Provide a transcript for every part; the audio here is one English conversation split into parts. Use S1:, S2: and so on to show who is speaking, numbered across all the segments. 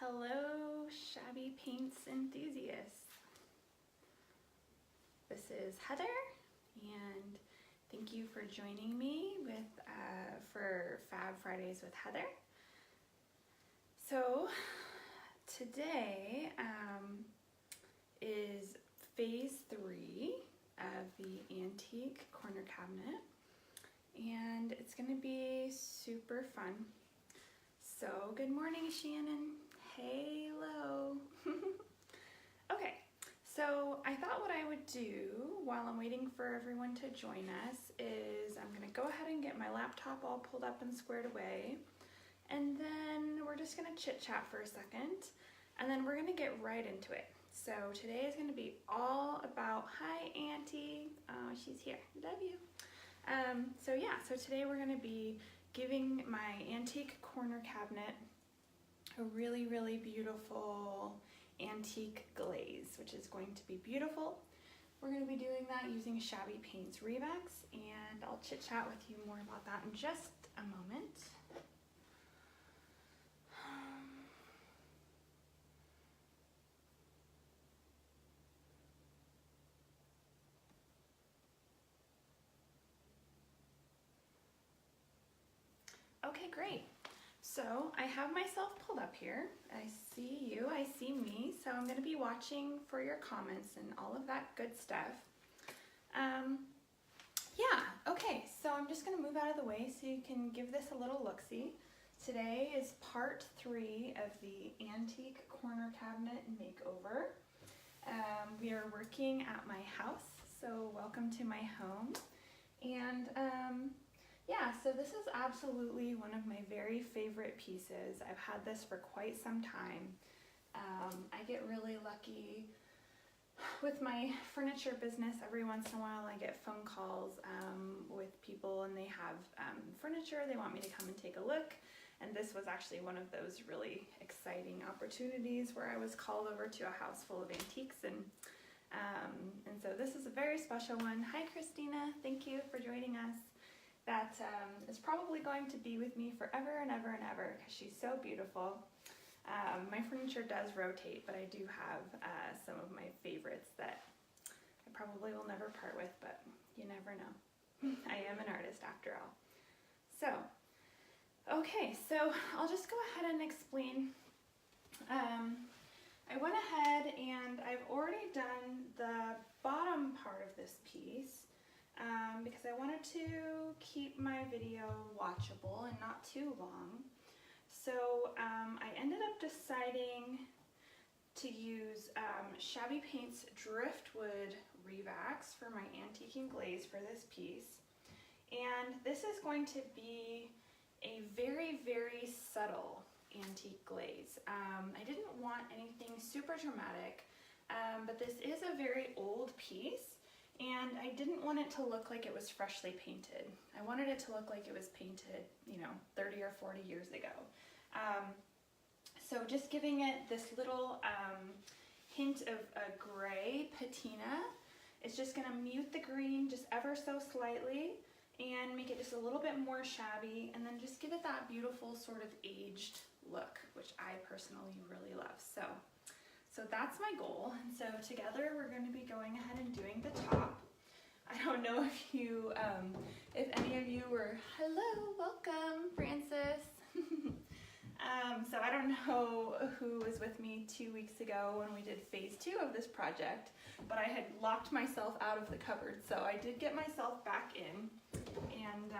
S1: Hello, Shabby Paints enthusiasts. This is Heather, and thank you for joining me for Fab Fridays with Heather. So today is phase 3 of the antique corner cabinet, and it's going to be super fun. So good morning, Shannon. Hello. Okay, so I thought what I would do while I'm waiting for everyone to join us is I'm going to go ahead and get my laptop all pulled up and squared away, and then we're just going to chit chat for a second, and then we're going to get right into it. So today is going to be all about, hi Auntie, oh she's here, love you. So today we're going to be giving my antique corner cabinet a really, really beautiful antique glaze, which is going to be beautiful. We're going to be doing that using Shabby Paints Revacs, and I'll chit chat with you more about that in just a moment. Okay, great. So I have myself pulled up here. I see you, I see me. So I'm going to be watching for your comments and all of that good stuff. Okay, so I'm just going to move out of the way so you can give this a little look-see. Today is part 3 of the antique corner cabinet makeover. We are working at my house, so welcome to my home. And so this is absolutely one of my very favorite pieces. I've had this for quite some time. I get really lucky with my furniture business. Every once in a while I get phone calls with people, and they have furniture. They want me to come and take a look. And this was actually one of those really exciting opportunities where I was called over to a house full of antiques. And so this is a very special one. Hi Christina, thank you for joining us. That is probably going to be with me forever and ever and ever because she's so beautiful. My furniture does rotate, but I do have some of my favorites that I probably will never part with, but you never know. I am an artist after all. So, okay, so I'll just go ahead and explain. I went ahead and I've already done the bottom part of this piece. Because I wanted to keep my video watchable and not too long. So I ended up deciding to use Shabby Paints Driftwood Revacs for my antiquing glaze for this piece. And this is going to be a very, very subtle antique glaze. I didn't want anything super dramatic, but this is a very old piece. And I didn't want it to look like it was freshly painted. I wanted it to look like it was painted, 30 or 40 years ago. So just giving it this little hint of a gray patina. It's just going to mute the green just ever so slightly and make it just a little bit more shabby, and then just give it that beautiful sort of aged look, which I personally really love. So that's my goal, and so together we're going to be going ahead and doing the top. I don't know if any of you were, hello, welcome, Francis. So I don't know who was with me 2 weeks ago when we did phase 2 of this project, but I had locked myself out of the cupboard, so I did get myself back in, and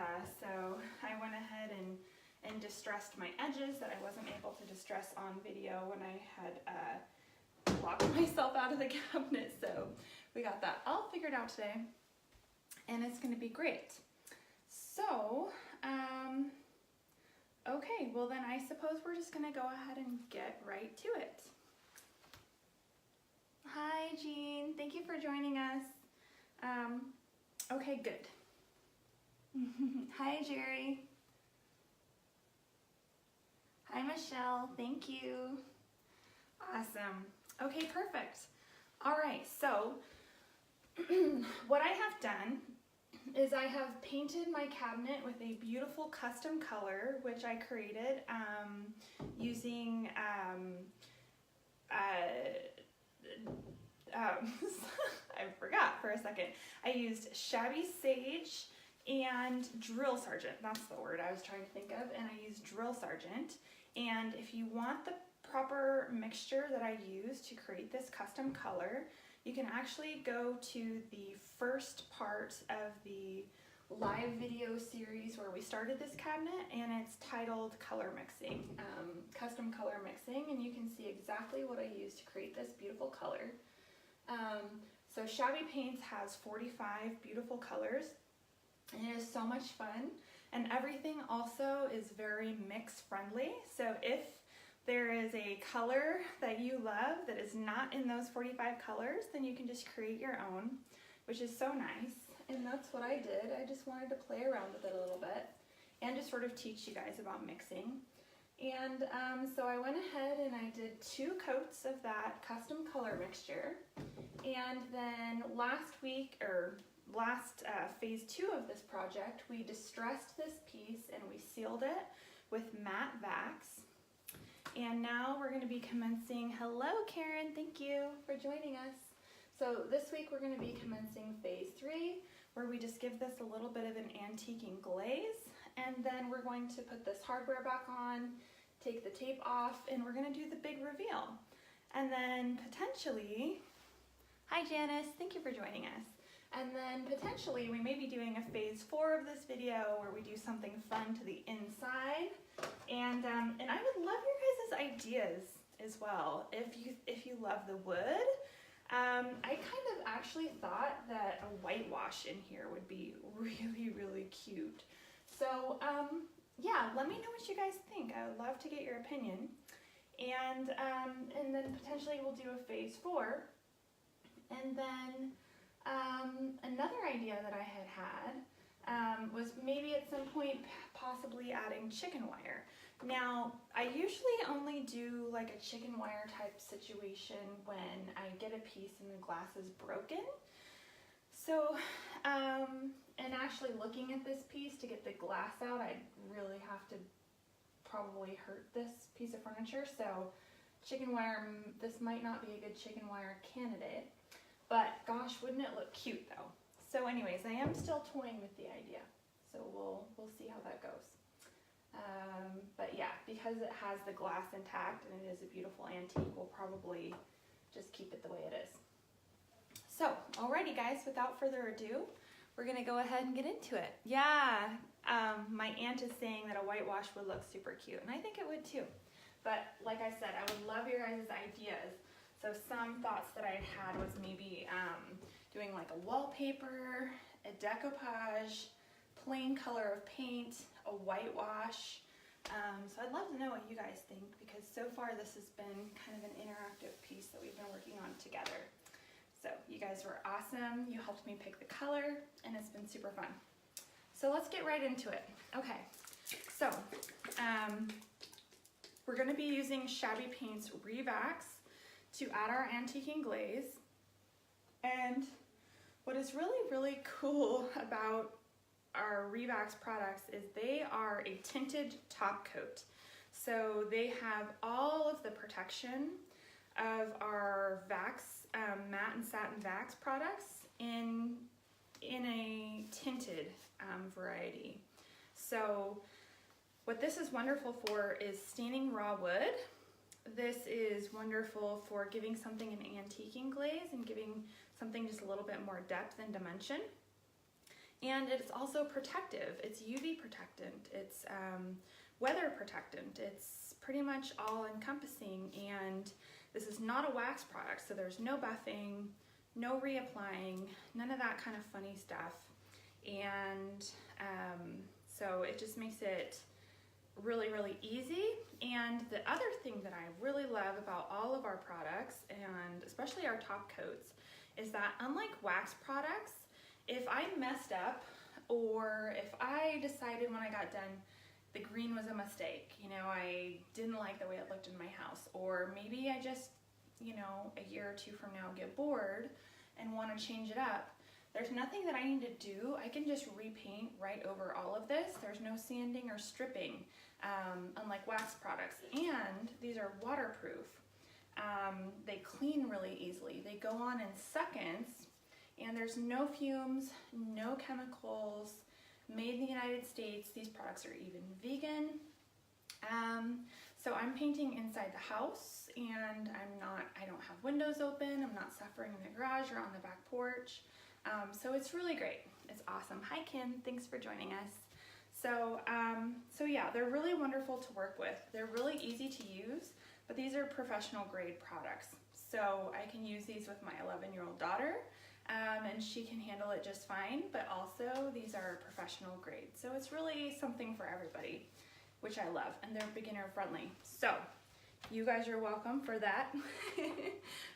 S1: so I went ahead and distressed my edges that I wasn't able to distress on video when I had locked myself out of the cabinet. So we got that all figured out today, and it's going to be great. So okay, well then I suppose we're just going to go ahead and get right to it. Hi Jean, thank you for joining us. Okay, good. Hi Jerry. Hi Michelle, thank you. Awesome. Okay, perfect. All right, so what I have done is I have painted my cabinet with a beautiful custom color, which I created using I forgot for a second. I used Shabby Sage and Drill Sergeant. That's the word I was trying to think of. And I used Drill Sergeant. And if you want the proper mixture that I use to create this custom color, you can actually go to the first part of the live video series where we started this cabinet, and it's titled Color Mixing, Custom Color Mixing, and you can see exactly what I used to create this beautiful color. So Shabby Paints has 45 beautiful colors, and it is so much fun, and everything also is very mix friendly. So if there is a color that you love that is not in those 45 colors, then you can just create your own, which is so nice. And that's what I did. I just wanted to play around with it a little bit and just sort of teach you guys about mixing. And so I went ahead and I did 2 coats of that custom color mixture. And then last week, or last phase 2 of this project, we distressed this piece and we sealed it with matte wax. And now we're going to be commencing, hello Karen, thank you for joining us. So this week we're going to be commencing phase 3, where we just give this a little bit of an antiquing glaze, and then we're going to put this hardware back on, take the tape off, and we're going to do the big reveal. And then potentially, hi Janice, thank you for joining us. And then potentially we may be doing a phase 4 of this video where we do something fun to the inside. And I would love your guys' ideas as well. If you love the wood, I kind of actually thought that a whitewash in here would be really, really cute. So yeah, let me know what you guys think. I would love to get your opinion. And then potentially we'll do a phase 4. And then another idea that I had was maybe at some point possibly adding chicken wire. Now, I usually only do like a chicken wire type situation when I get a piece and the glass is broken. So, and actually looking at this piece to get the glass out, I'd really have to probably hurt this piece of furniture. So chicken wire, this might not be a good chicken wire candidate, but gosh, wouldn't it look cute though? So anyways, I am still toying with the idea. So we'll see how that goes. But yeah, because it has the glass intact and it is a beautiful antique, we'll probably just keep it the way it is. So, alrighty guys, without further ado, we're gonna go ahead and get into it. Yeah, my aunt is saying that a whitewash would look super cute, and I think it would too. But like I said, I would love your guys' ideas. So some thoughts that I had was maybe doing like a wallpaper, a decoupage, plain color of paint, a whitewash. So I'd love to know what you guys think, because so far this has been kind of an interactive piece that we've been working on together. So you guys were awesome. You helped me pick the color, and it's been super fun. So let's get right into it. Okay, so we're going to be using Shabby Paints Revax to add our antiquing glaze. And what is really, really cool about our Revax products is they are a tinted top coat. So they have all of the protection of our Vax, matte and satin Vax products in a tinted variety. So what this is wonderful for is staining raw wood. This is wonderful for giving something an antiquing glaze and giving something just a little bit more depth and dimension. And it's also protective. It's UV protectant. It's weather protectant. It's pretty much all encompassing. And this is not a wax product, so there's no buffing, no reapplying, none of that kind of funny stuff. And so it just makes it really, really easy. And the other thing that I really love about all of our products, and especially our top coats, is that unlike wax products, if I messed up, or if I decided when I got done the green was a mistake, you know, I didn't like the way it looked in my house, or maybe I just, you know, a year or two from now get bored and want to change it up, There's nothing that I need to do. I can just repaint right over all of this. There's no sanding or stripping, unlike wax products. And these are waterproof. They clean really easily. They go on in seconds, and there's no fumes, no chemicals, made in the United States. These products are even vegan. So I'm painting inside the house, and I don't have windows open. I'm not suffering in the garage or on the back porch. So it's really great. It's awesome. Hi Kim, thanks for joining us. So yeah, they're really wonderful to work with. They're really easy to use, but these are professional grade products. So I can use these with my 11-year-old daughter, and she can handle it just fine, but also these are professional grade. So it's really something for everybody, which I love, and they're beginner friendly. So you guys are welcome for that,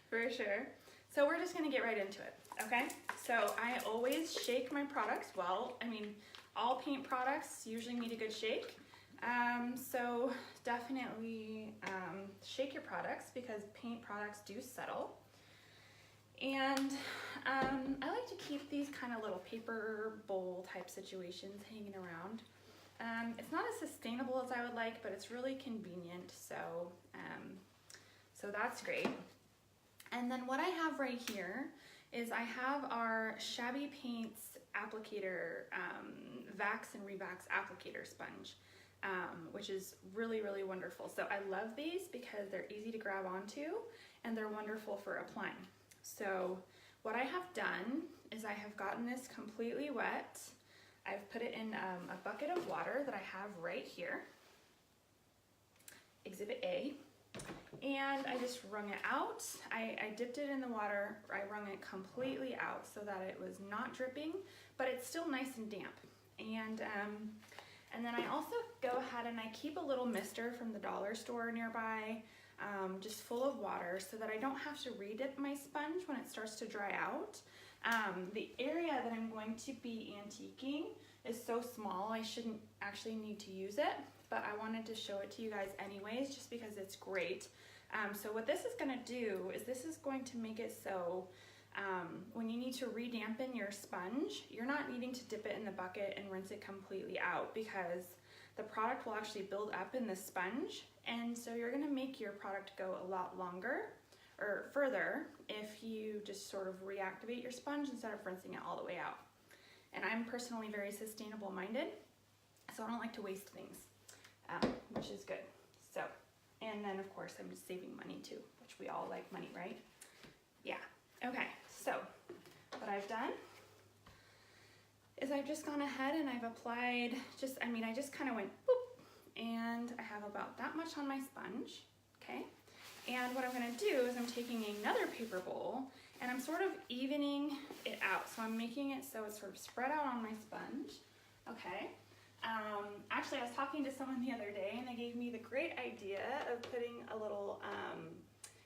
S1: for sure. So we're just gonna get right into it, okay? So I always shake my products well. I mean, all paint products usually need a good shake. So definitely shake your products because paint products do settle. And I like to keep these kind of little paper bowl type situations hanging around. It's not as sustainable as I would like, but it's really convenient, so that's great. And then what I have right here is I have our Shabby Paints applicator, Vax and Revax applicator sponge, which is really, really wonderful. So I love these because they're easy to grab onto and they're wonderful for applying. So what I have done is I have gotten this completely wet. I've put it in a bucket of water that I have right here, Exhibit A, and I just wrung it out. I dipped it in the water, I wrung it completely out so that it was not dripping, but it's still nice and damp. And then I also go ahead and I keep a little mister from the dollar store nearby, just full of water so that I don't have to re-dip my sponge when it starts to dry out. The area that I'm going to be antiquing is so small I shouldn't actually need to use it, but I wanted to show it to you guys anyways just because it's great. So what this is going to do is this is going to make it so when you need to re-dampen your sponge, you're not needing to dip it in the bucket and rinse it completely out because the product will actually build up in the sponge, and so you're going to make your product go a lot longer or further if you just sort of reactivate your sponge instead of rinsing it all the way out. And I'm personally very sustainable minded, so I don't like to waste things, which is good. So, and then of course I'm just saving money too, which we all like money, right? Yeah. Okay, so what I've done is I've just gone ahead and I've applied I just kind of went boop, and I have about that much on my sponge, okay? And what I'm gonna do is I'm taking another paper bowl and I'm sort of evening it out. So I'm making it so it's sort of spread out on my sponge, okay? Actually, I was talking to someone the other day and they gave me the great idea of putting a little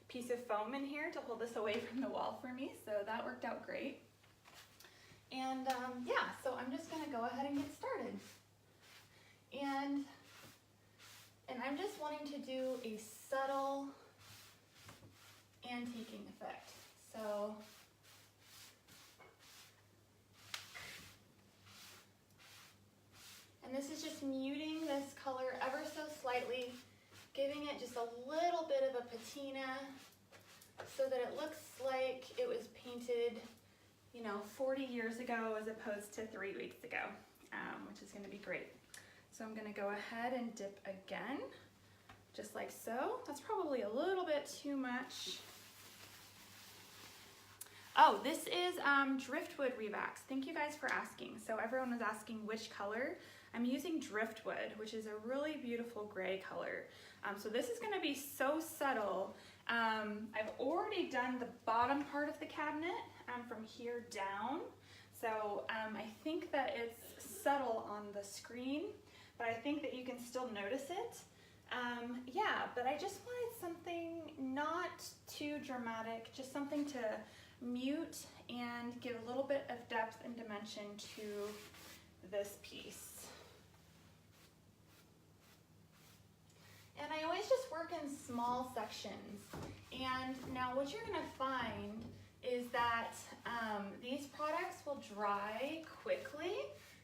S1: piece of foam in here to hold this away from the wall for me, so that worked out great. And yeah, so I'm just gonna go ahead and get started. And I'm just wanting to do a subtle antiquing effect. So and this is just muting this color ever so slightly, giving it just a little bit of a patina so that it looks like it was painted, 40 years ago as opposed to 3 weeks ago, which is going to be great. So I'm going to go ahead and dip again, just like so. That's probably a little bit too much. Oh, this is Driftwood Revax. Thank you guys for asking. So everyone was asking which color. I'm using Driftwood, which is a really beautiful gray color. So this is gonna be so subtle. I've already done the bottom part of the cabinet from here down. So I think that it's subtle on the screen, but I think that you can still notice it. Yeah, but I just wanted something not too dramatic, just something to mute and give a little bit of depth and dimension to this piece. And I always just work in small sections. And now what you're gonna find is that these products will dry quickly.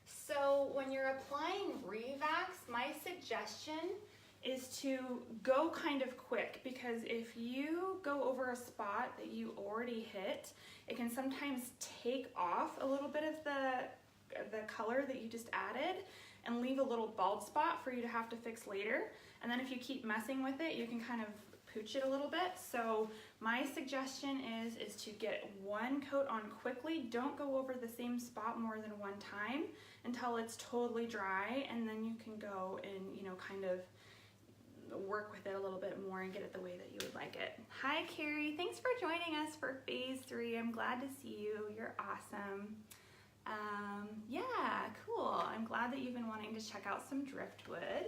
S1: So when you're applying Revax, my suggestion is to go kind of quick, because if you go over a spot that you already hit, it can sometimes take off a little bit of the color that you just added and leave a little bald spot for you to have to fix later. And then if you keep messing with it, you can kind of pooch it a little bit. So my suggestion is to get one coat on quickly. Don't go over the same spot more than one time until it's totally dry, and then you can go and, you know, kind of work with it a little bit more and get it the way that you would like it. Hi Carrie, thanks for joining us for phase 3. I'm glad to see you. You're awesome. Yeah, cool. I'm glad that you've been wanting to check out some driftwood.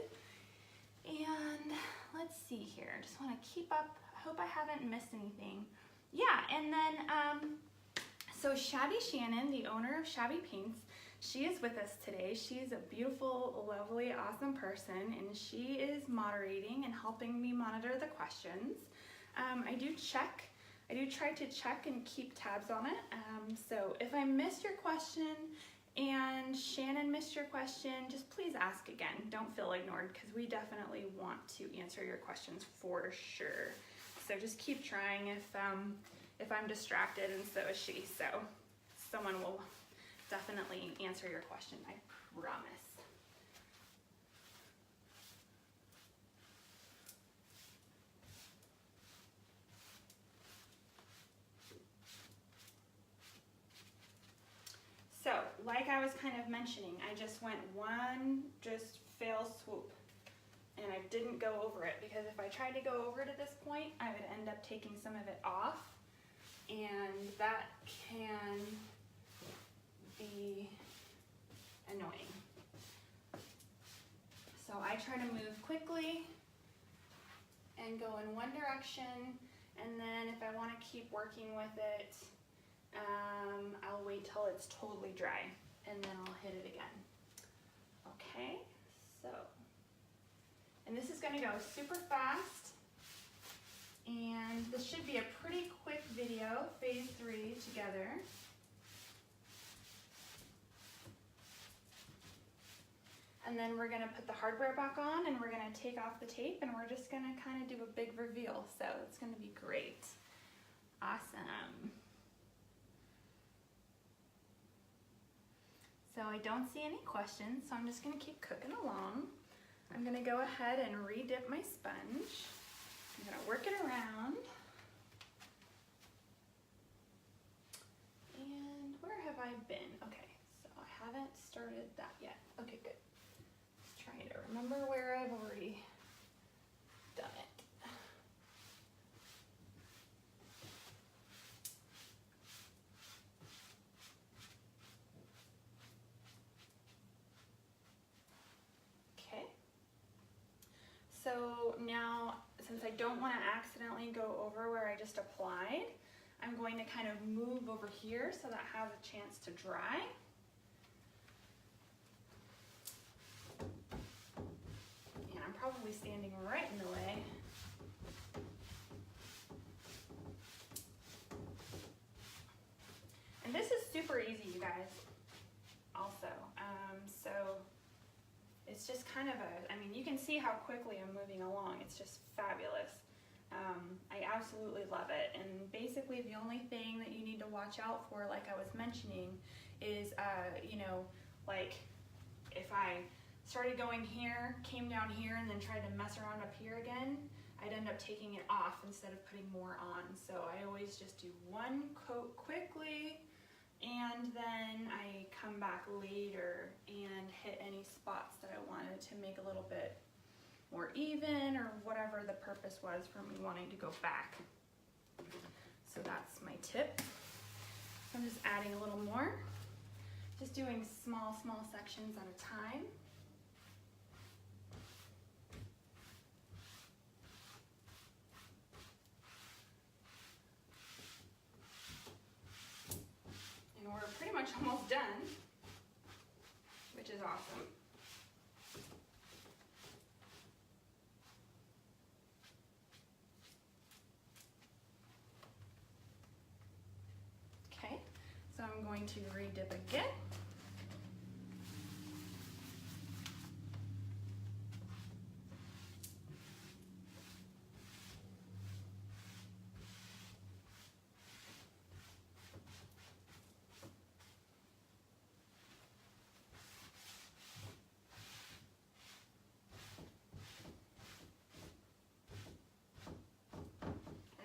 S1: And let's see here. Just want to keep up. I hope I haven't missed anything. Yeah, and then so Shabby Shannon, the owner of Shabby Paints, she is with us today. She's a beautiful, lovely, awesome person, and she is moderating and helping me monitor the questions. I do try to check and keep tabs on it. So if I missed your question and Shannon missed your question, just please ask again. Don't feel ignored, because we definitely want to answer your questions for sure. So just keep trying if I'm distracted, and so is she. So someone will definitely answer your question, I promise. So, like I was kind of mentioning, I just went one fail swoop, and I didn't go over it, because if I tried to go over it at this point, I would end up taking some of it off, and that can be annoying. So I try to move quickly and go in one direction, and then if I want to keep working with it, I'll wait till it's totally dry, and then I'll hit it again. Okay, so, and this is going to go super fast, and this should be a pretty quick video, phase 3 together. And then we're going to put the hardware back on, and we're going to take off the tape, and we're just going to kind of do a big reveal. So it's going to be great. Awesome. So I don't see any questions, so I'm just going to keep cooking along. I'm going to go ahead and re-dip my sponge. I'm going to work it around. And where have I been? Okay, so I haven't started that yet. Okay, good. Just trying to remember where I've already done it. So now, since I don't want to accidentally go over where I just applied, I'm going to kind of move over here so that I have a chance to dry. And I'm probably standing right in the way. And this is super easy, you guys, also. So it's just kind of I mean, you can see how quickly I'm moving along. It's just fabulous. I absolutely love it. And basically the only thing that you need to watch out for, like I was mentioning, is, you know, like if I started going here, came down here, and then tried to mess around up here again, I'd end up taking it off instead of putting more on. So I always just do one coat quickly, and then I come back later and hit any spots that I wanted to make a little bit more even, or whatever the purpose was for me wanting to go back. So that's my tip. I'm just adding a little more, just doing small sections at a time. And we're pretty much almost done, which is awesome. going to re-dip again.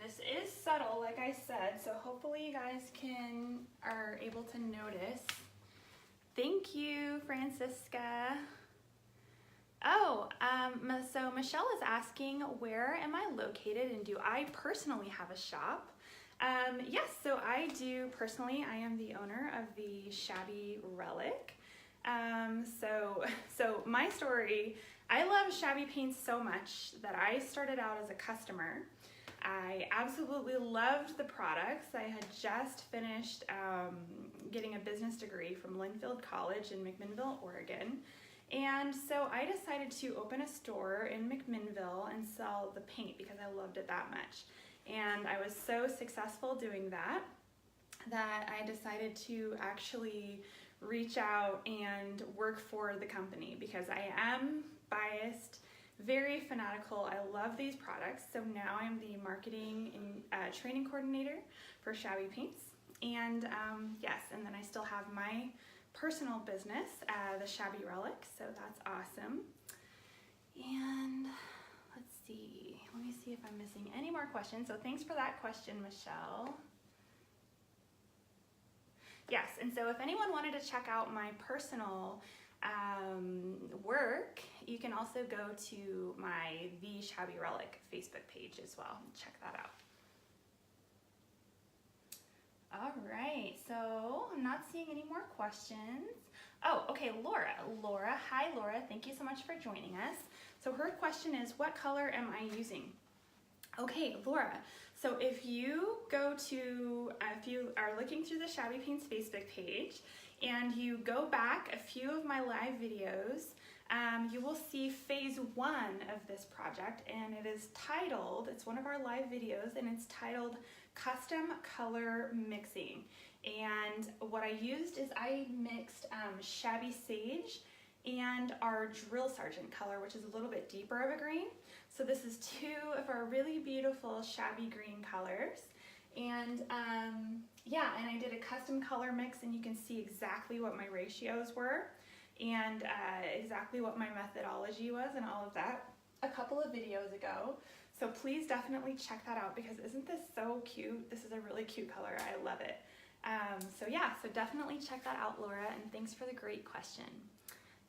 S1: This is subtle, like I said, so hopefully you guys are able to notice. Thank you, Francisca. Oh, so Michelle is asking, where am I located and do I personally have a shop? Yes, so I do personally. I am the owner of the Shabby Relic. So my story, I love Shabby paints so much that I started out as a customer. I absolutely loved the products. I had just finished getting a business degree from Linfield College in McMinnville, Oregon. And so I decided to open a store in McMinnville and sell the paint because I loved it that much. And I was so successful doing that I decided to actually reach out and work for the company because I am biased, very fanatical. I love these products. So now I'm the marketing and training coordinator for Shabby Paints. And yes, and then I still have my personal business, the Shabby Relic. So that's awesome. And let's see. Let me see if I'm missing any more questions. So thanks for that question, Michelle. Yes, and so if anyone wanted to check out my personal work, you can also go to my The Shabby Relic Facebook page as well and check that out. All right, so I'm not seeing any more questions. Oh, okay, Laura. Hi Laura, thank you so much for joining us. So her question is, what color am I using? Okay, Laura, so if you are looking through the Shabby Paints Facebook page and you go back a few of my live videos, you will see phase 1 of this project, and it is titled, it's one of our live videos, and it's titled Custom Color Mixing. And what I used is I mixed Shabby Sage and our Drill Sergeant color, which is a little bit deeper of a green. So this is 2 of our really beautiful Shabby green colors. And yeah, and I did a custom color mix, and you can see exactly what my ratios were and exactly what my methodology was and all of that a couple of videos ago. So please definitely check that out because isn't this so cute? This is a really cute color. I love it. So yeah, so definitely check that out, Laura, and thanks for the great question.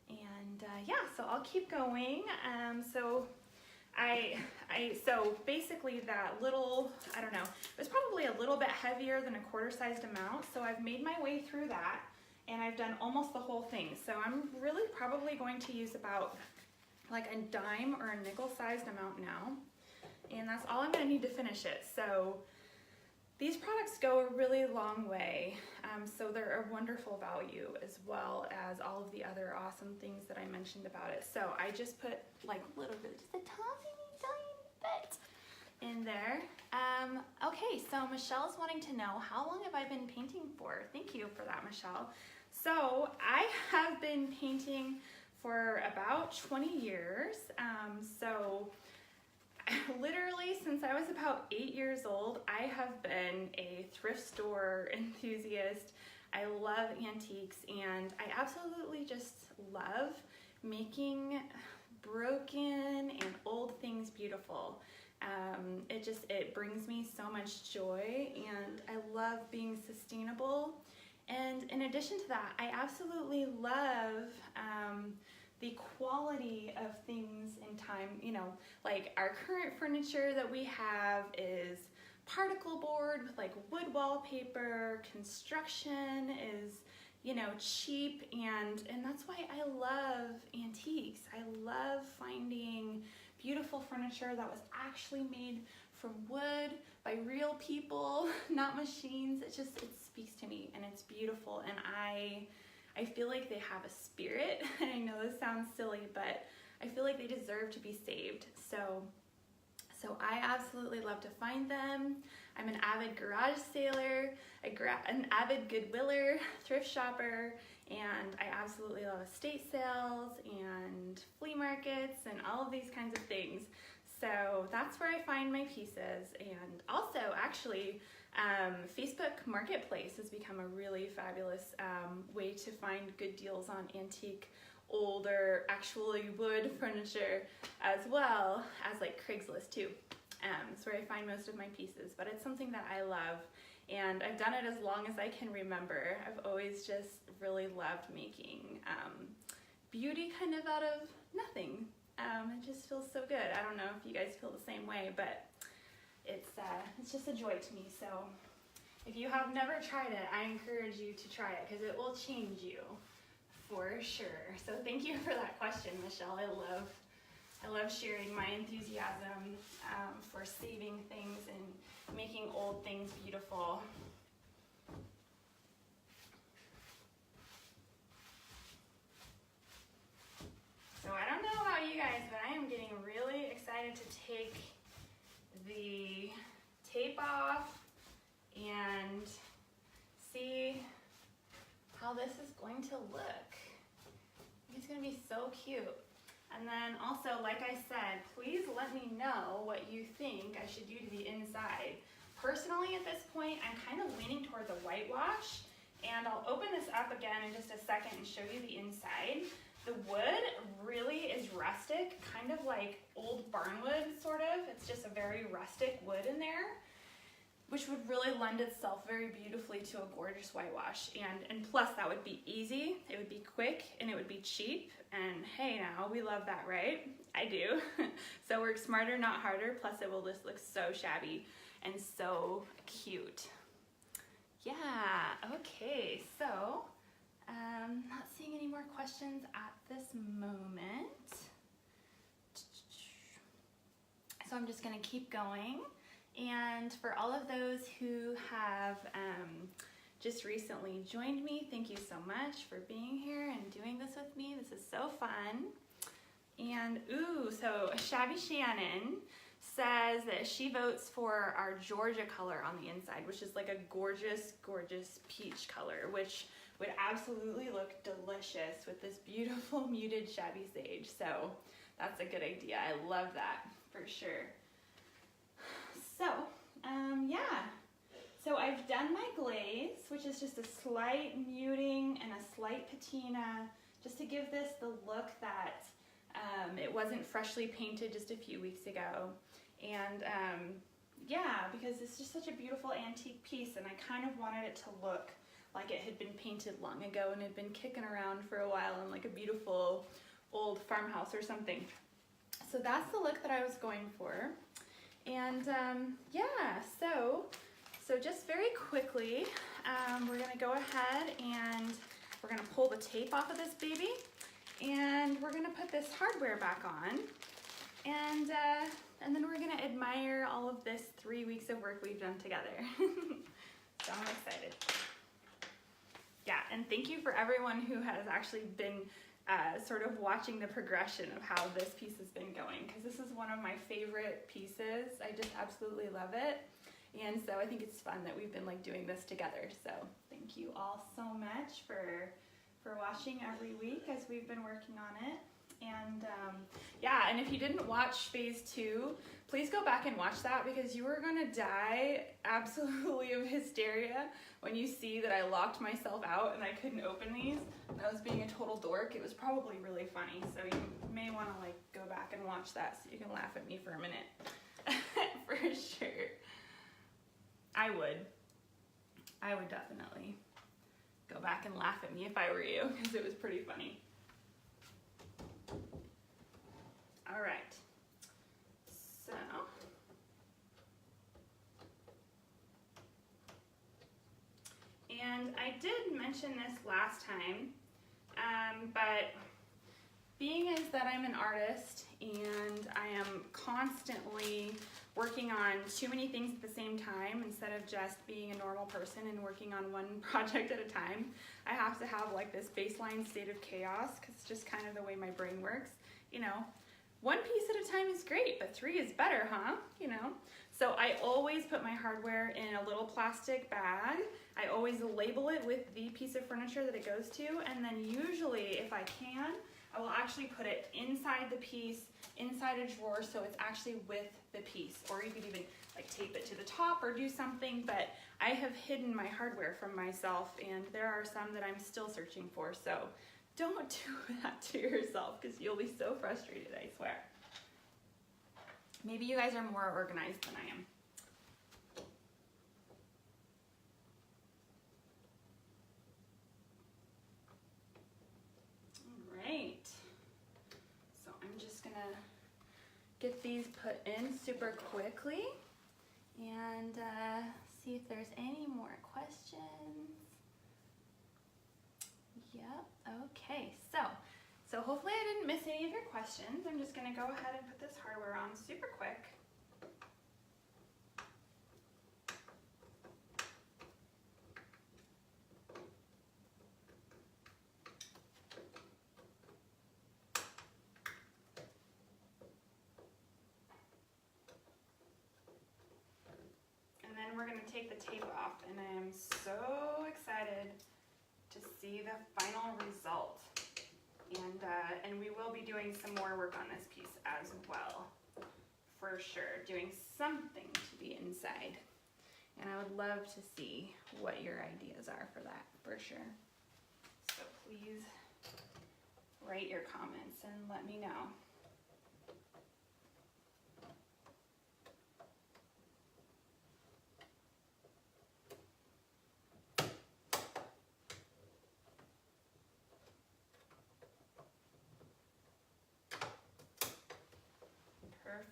S1: And yeah, so I'll keep going. So basically that little, I don't know, it was probably a little bit heavier than a quarter-sized amount, so I've made my way through that, and I've done almost the whole thing. So I'm really probably going to use about like a dime or a nickel-sized amount now, and that's all I'm going to need to finish it. So these products go a really long way, so they're a wonderful value as well as all of the other awesome things that I mentioned about it. So I just put like a little bit, just a tiny bit in there. Okay, so Michelle's wanting to know, how long have I been painting for? Thank you for that, Michelle. So I have been painting for about 20 years. So literally since I was about 8 years old, I have been a thrift store enthusiast. I love antiques, and I absolutely just love making broken and old things beautiful. It brings me so much joy, and I love being sustainable. And in addition to that, I absolutely love the quality of things in time. You know, like our current furniture that we have is particle board with like wood wallpaper. Construction is, you know, cheap, and that's why I love antiques. I love finding beautiful furniture that was actually made from wood by real people, not machines. It speaks to me, and it's beautiful, and I feel like they have a spirit. And I know this sounds silly, but I feel like they deserve to be saved. So So I absolutely love to find them. I'm an avid garage sailor, an avid Goodwiller, thrift shopper, and I absolutely love estate sales and flea markets and all of these kinds of things. So that's where I find my pieces. And also, actually, Facebook Marketplace has become a really fabulous way to find good deals on antique, older, actually wood furniture, as well as like Craigslist too. It's where I find most of my pieces, but it's something that I love, and I've done it as long as I can remember. I've always just really loved making beauty kind of out of nothing. It just feels so good. I don't know if you guys feel the same way, but it's just a joy to me. So if you have never tried it, I encourage you to try it because it will change you for sure. So thank you for that question, Michelle. I love sharing my enthusiasm for saving things and making old things beautiful. So I don't know about you guys, but I am getting really excited to take the tape off and see how this is going to look. It's going to be so cute. And then also, like I said, please let me know what you think I should do to the inside. Personally, at this point, I'm kind of leaning towards a whitewash, and I'll open this up again in just a second and show you the inside. The wood really is rustic, kind of like old barnwood, sort of. It's just a very rustic wood in there, which would really lend itself very beautifully to a gorgeous whitewash. And plus, that would be easy, it would be quick, and it would be cheap. And hey, now, we love that, right? I do. So work smarter, not harder, plus it will just look so shabby and so cute. Yeah, okay, so not seeing any more questions at this moment. So I'm just gonna keep going. And for all of those who have just recently joined me, thank you so much for being here and doing this with me. This is so fun. And so Shabby Shannon says that she votes for our Georgia color on the inside, which is like a gorgeous, gorgeous peach color, which would absolutely look delicious with this beautiful muted Shabby sage. So that's a good idea. I love that for sure. So, yeah. So I've done my glaze, which is just a slight muting and a slight patina, just to give this the look that it wasn't freshly painted just a few weeks ago. And yeah, because it's just such a beautiful antique piece, and I kind of wanted it to look like it had been painted long ago and had been kicking around for a while in like a beautiful old farmhouse or something. So that's the look that I was going for. And yeah, so just very quickly, we're gonna go ahead and we're gonna pull the tape off of this baby, and we're gonna put this hardware back on, and then we're gonna admire all of this 3 weeks of work we've done together. So I'm excited. Yeah, and thank you for everyone who has actually been sort of watching the progression of how this piece has been going, because this is one of my favorite pieces. I just absolutely love it, and so I think it's fun that we've been like doing this together. So thank you all so much for watching every week as we've been working on it. And yeah, and if you didn't watch phase 2, please go back and watch that, because you are gonna die absolutely of hysteria when you see that I locked myself out and I couldn't open these and I was being a total dork. It was probably really funny, so you may want to like go back and watch that so you can laugh at me for a minute. For sure. I would definitely go back and laugh at me if I were you, because it was pretty funny. All right, so and I did mention this last time, but being as that I'm an artist and I am constantly working on too many things at the same time instead of just being a normal person and working on one project at a time, I have to have like this baseline state of chaos, because it's just kind of the way my brain works, you know. one piece at a time is great, but 3 is better, huh? You know? So I always put my hardware in a little plastic bag. I always label it with the piece of furniture that it goes to, and then usually, if I can, I will actually put it inside the piece, inside a drawer, so it's actually with the piece. Or you could even like tape it to the top or do something, but I have hidden my hardware from myself, and there are some that I'm still searching for, so don't do that to yourself because you'll be so frustrated, I swear. Maybe you guys are more organized than I am. All right. So I'm just gonna get these put in super quickly and see if there's any more questions. Yep, okay, so hopefully I didn't miss any of your questions. I'm just gonna go ahead and put this hardware on super quick. And then we're gonna take the tape off, and I am so excited to see the final result. And we will be doing some more work on this piece as well, for sure, doing something to the inside. And I would love to see what your ideas are for that, for sure. So please write your comments and let me know.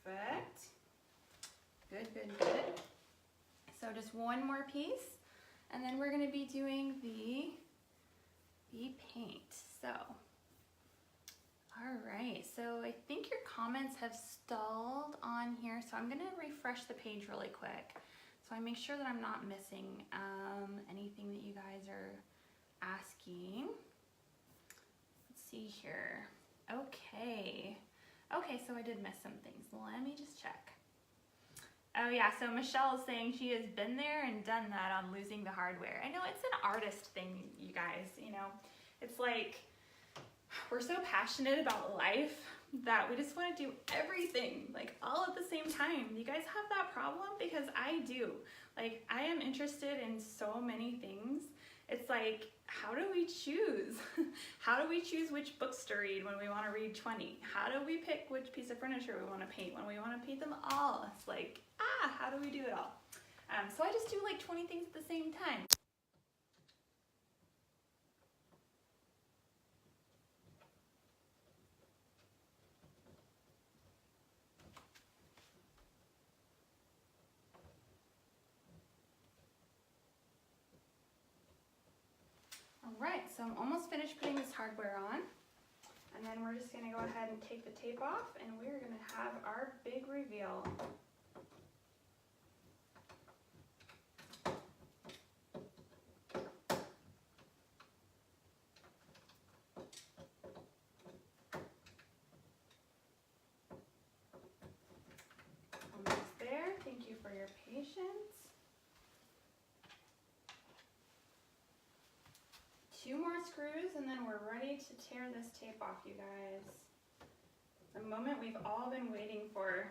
S1: Perfect. Good, good, good. So just one more piece, and then we're going to be doing the paint. So, all right. So I think your comments have stalled on here, so I'm going to refresh the page really quick, so I make sure that I'm not missing anything that you guys are asking. Let's see here. Okay. Okay, so I did miss some things. Let me just check. Oh yeah, so Michelle is saying she has been there and done that on losing the hardware. I know it's an artist thing, you guys, you know. It's like, we're so passionate about life that we just want to do everything, like all at the same time. You guys have that problem? Because I do. Like, I am interested in so many things. It's like, how do we choose? How do we choose which books to read when we want to read 20? How do we pick which piece of furniture we want to paint when we want to paint them all? It's like, how do we do it all? So I just do like 20 things at the same time. Alright, so I'm almost finished putting this hardware on, and then we're just going to go ahead and take the tape off, and we're going to have our big reveal. Almost there. Thank you for your patience. 2 more screws, and then we're ready to tear this tape off, you guys. The moment we've all been waiting for.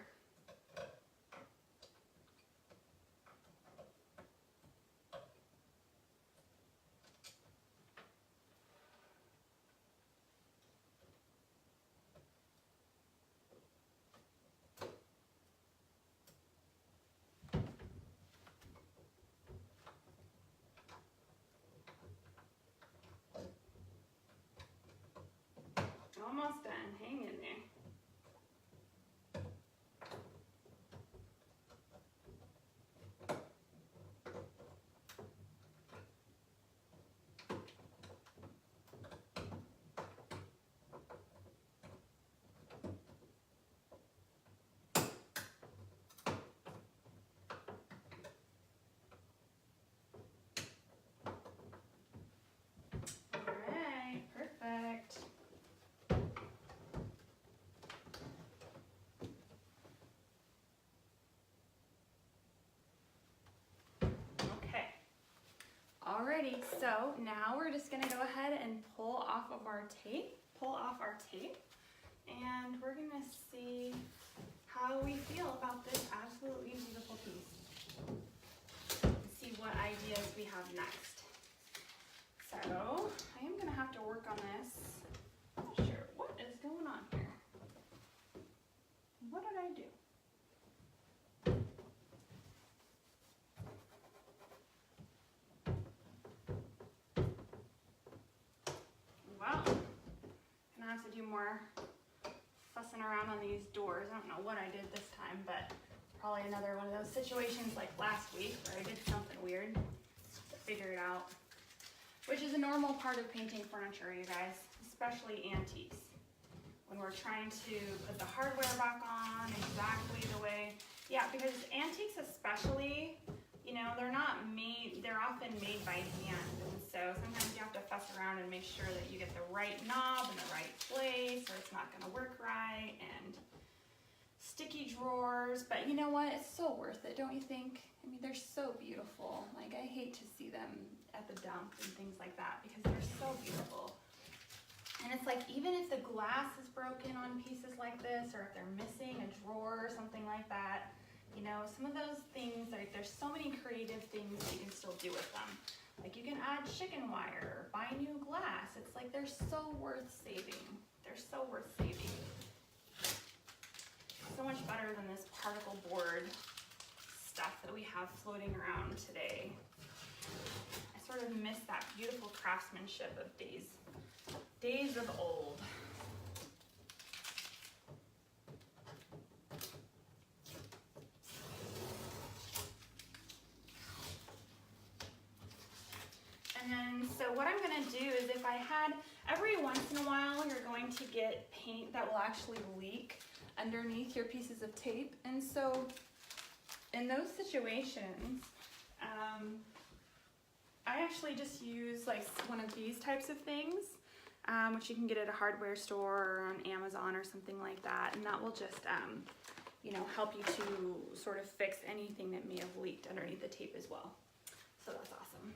S1: Almost done. Hang in there. All right, perfect. Alrighty, so now we're just gonna go ahead and pull off our tape, and we're gonna see how we feel about this absolutely beautiful piece. See what ideas we have next. So I am gonna have to work on this. I'm not sure what is going on here. What did I do? Well, gonna have to do more fussing around on these doors. I don't know what I did this time, but probably another one of those situations like last week where I did something weird to figure it out, which is a normal part of painting furniture, you guys, especially antiques. When we're trying to put the hardware back on exactly the way, yeah, because antiques especially, you know, they're often made by hand, and so sometimes you have to fuss around and make sure that you get the right knob in the right place or it's not gonna work right, and sticky drawers, but you know what, it's so worth it, don't you think? I mean, they're so beautiful. Like, I hate to see them at the dump and things like that because they're so beautiful. And it's like, even if the glass is broken on pieces like this, or if they're missing a drawer or something like that, you know, some of those things, like, there's so many creative things that you can still do with them. Like, you can add chicken wire, buy new glass. It's like, they're so worth saving. They're so worth saving. So much better than this particle board stuff that we have floating around today. I sort of miss that beautiful craftsmanship of days of old. And then, so what I'm gonna do is, if I had, every once in a while, you're going to get paint that will actually leak underneath your pieces of tape. And so in those situations, I actually just use like one of these types of things, which you can get at a hardware store or on Amazon or something like that. And that will just, you know, help you to sort of fix anything that may have leaked underneath the tape as well. So that's awesome.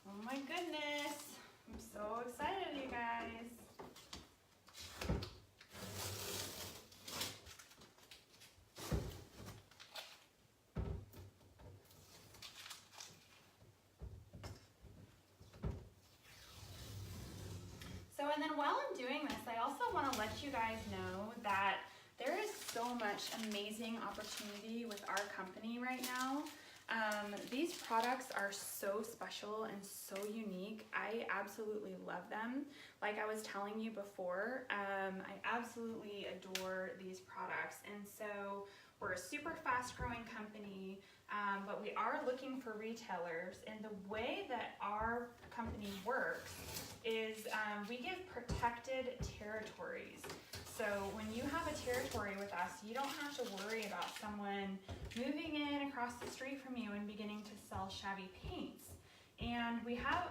S1: Oh my goodness, I'm so excited, you guys. So, and then while I'm doing this, I also want to let you guys know that there is so much amazing opportunity with our company right now. These products are so special and so unique. I absolutely love them. Like I was telling you before, I absolutely adore these products. And so we're a super fast growing company, but we are looking for retailers. And the way that our company works is we give protected territories. So when you have a territory with us, you don't have to worry about someone moving in across the street from you and beginning to sell shabby paints. And we have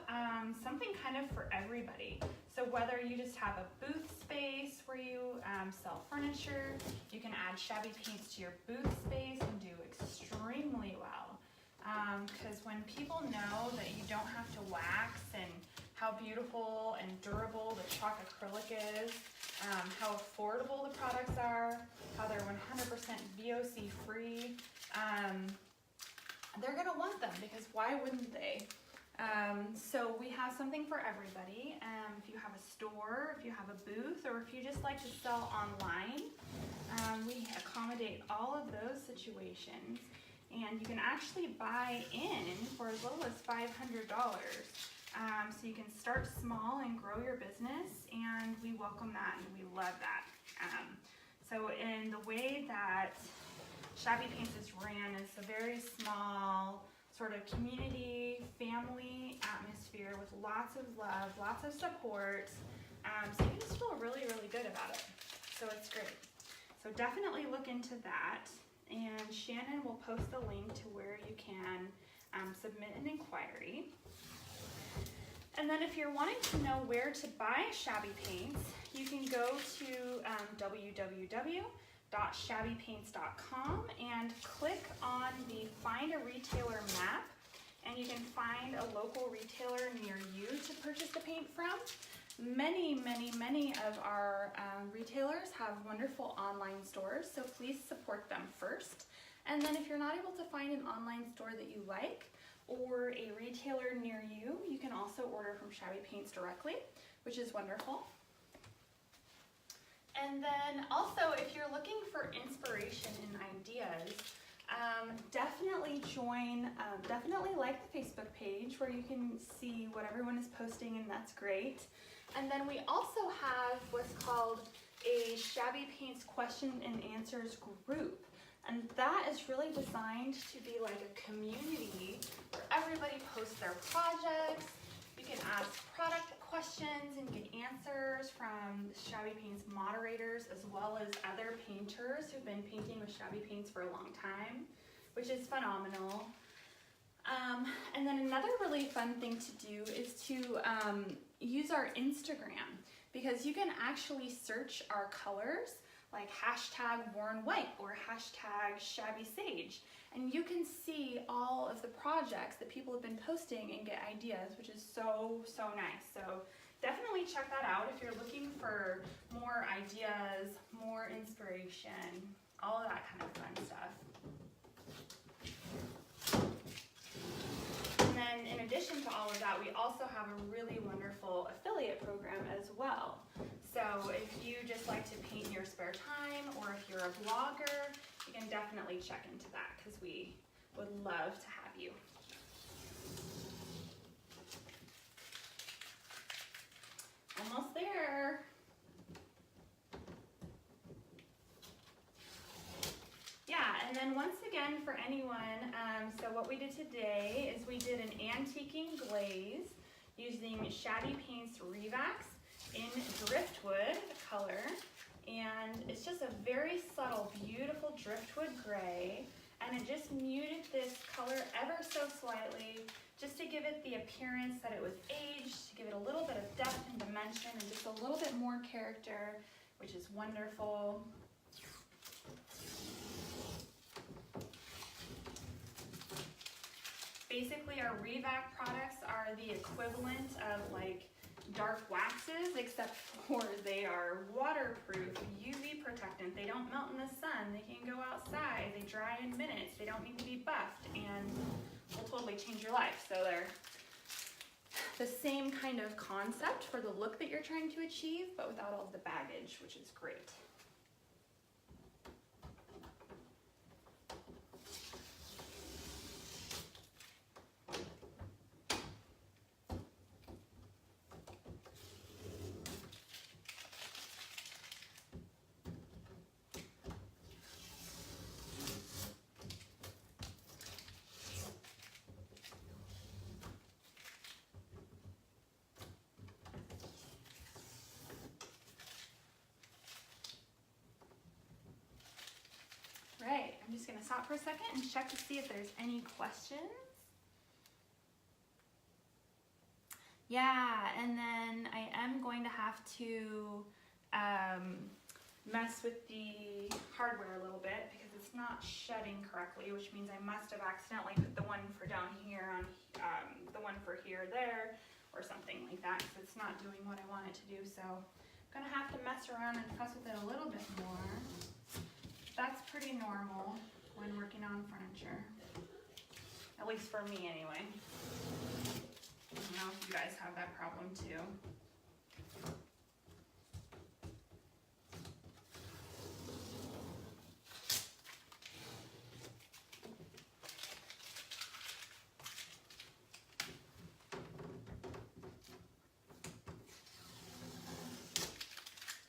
S1: something kind of for everybody. So whether you just have a booth space where you sell furniture, you can add shabby paints to your booth space and do extremely well. Because when people know that you don't have to wax, and how beautiful and durable the chalk acrylic is, how affordable the products are, how they're 100% VOC free, they're gonna want them, because why wouldn't they? So we have something for everybody. If you have a store, if you have a booth, or if you just like to sell online, we accommodate all of those situations. And you can actually buy in for as little as $500. So you can start small and grow your business, and we welcome that and we love that. So in the way that Shabby Paints is ran, is a very small sort of community, family atmosphere with lots of love, lots of support. So you just feel really, really good about it. So it's great. So definitely look into that. And Shannon will post the link to where you can submit an inquiry. And then if you're wanting to know where to buy Shabby Paints, you can go to www.shabbypaints.com. www.shabbypaints.com and click on the Find a Retailer map, and you can find a local retailer near you to purchase the paint from. Many of our retailers have wonderful online stores, so please support them first. And then if you're not able to find an online store that you like or a retailer near you, you can also order from Shabby Paints directly, which is wonderful. And then also, if you're looking for inspiration and ideas, definitely like the Facebook page where you can see what everyone is posting, and that's great. And then we also have what's called a Shabby Paints question and answers group. And that is really designed to be like a community where everybody posts their projects. You can ask product questions and get answers from the Shabby Paints moderators, as well as other painters who've been painting with Shabby Paints for a long time, which is phenomenal. And then another really fun thing to do is to use our Instagram, because you can actually search our colors like #WarrenWhite or #ShabbySage, and you can see all of the projects that people have been posting and get ideas, which is so nice. So definitely check that out if you're looking for more ideas, more inspiration, all of that kind of fun stuff. And then in addition to all of that, we also have a really wonderful affiliate program as well. So if you just like to paint in your spare time, or if you're a blogger, you can definitely check into that, because we would love to have you. Almost there. Yeah, and then once again for anyone, so what we did today is we did an antiquing glaze using Shabby Paints Revax in driftwood color, and it's just a very subtle, beautiful driftwood gray, and it just muted this color ever so slightly, just to give it the appearance that it was aged, to give it a little bit of depth and dimension, and just a little bit more character, which is wonderful. Basically, our Revac products are the equivalent of like dark waxes, except for they are waterproof, UV protectant. They don't melt in the sun. They can go outside. They dry in minutes. They don't need to be buffed, and will totally change your life. So they're the same kind of concept for the look that you're trying to achieve, but without all of the baggage, which is great. Right, I'm just going to stop for a second and check to see if there's any questions. Yeah, and then I am going to have to mess with the hardware a little bit, because it's not shedding correctly, which means I must have accidentally put the one for down here on the one for here there, or something like that, because it's not doing what I want it to do. So I'm going to have to mess around and fuss with it a little bit more. That's pretty normal when working on furniture, at least for me anyway. I don't know if you guys have that problem too.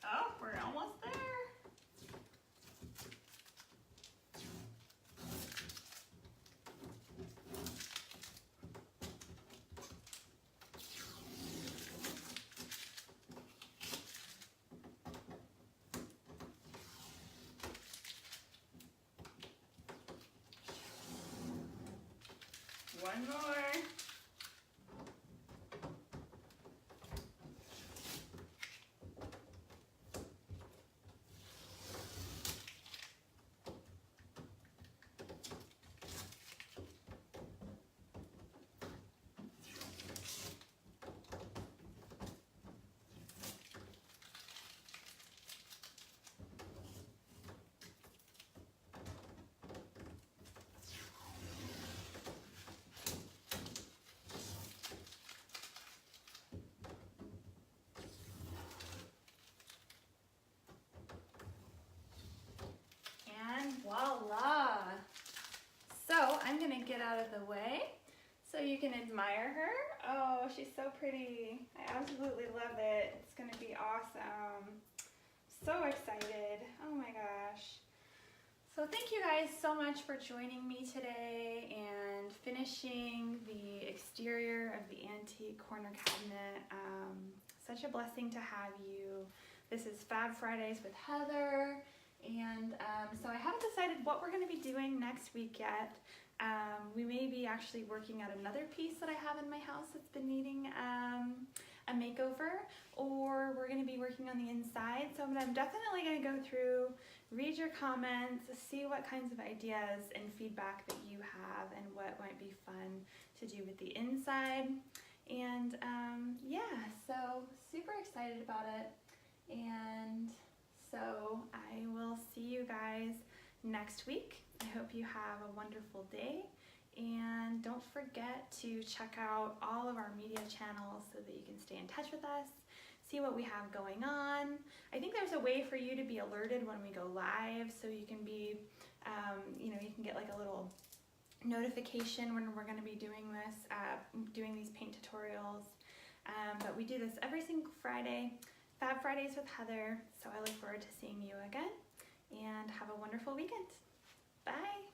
S1: Oh, we're almost there. One more. you can admire her. Oh, she's so pretty. I absolutely love it. It's gonna be awesome. So excited. Oh my gosh. So thank you guys so much for joining me today and finishing the exterior of the antique corner cabinet. Such a blessing to have you. This is Fab Fridays with Heather, and so I haven't decided what we're going to be doing next week yet. We may be actually working at another piece that I have in my house that's been needing a makeover, or we're going to be working on the inside. So I'm definitely going to go through, read your comments, see what kinds of ideas and feedback that you have and what might be fun to do with the inside. And yeah, so super excited about it. And so I will see you guys next week. I hope you have a wonderful day. And don't forget to check out all of our media channels so that you can stay in touch with us, see what we have going on. I think there's a way for you to be alerted when we go live, so you can be, you can get like a little notification when we're going to be doing this, doing these paint tutorials. But we do this every single Friday, Fab Fridays with Heather. So I look forward to seeing you again, and have a wonderful weekend. Bye.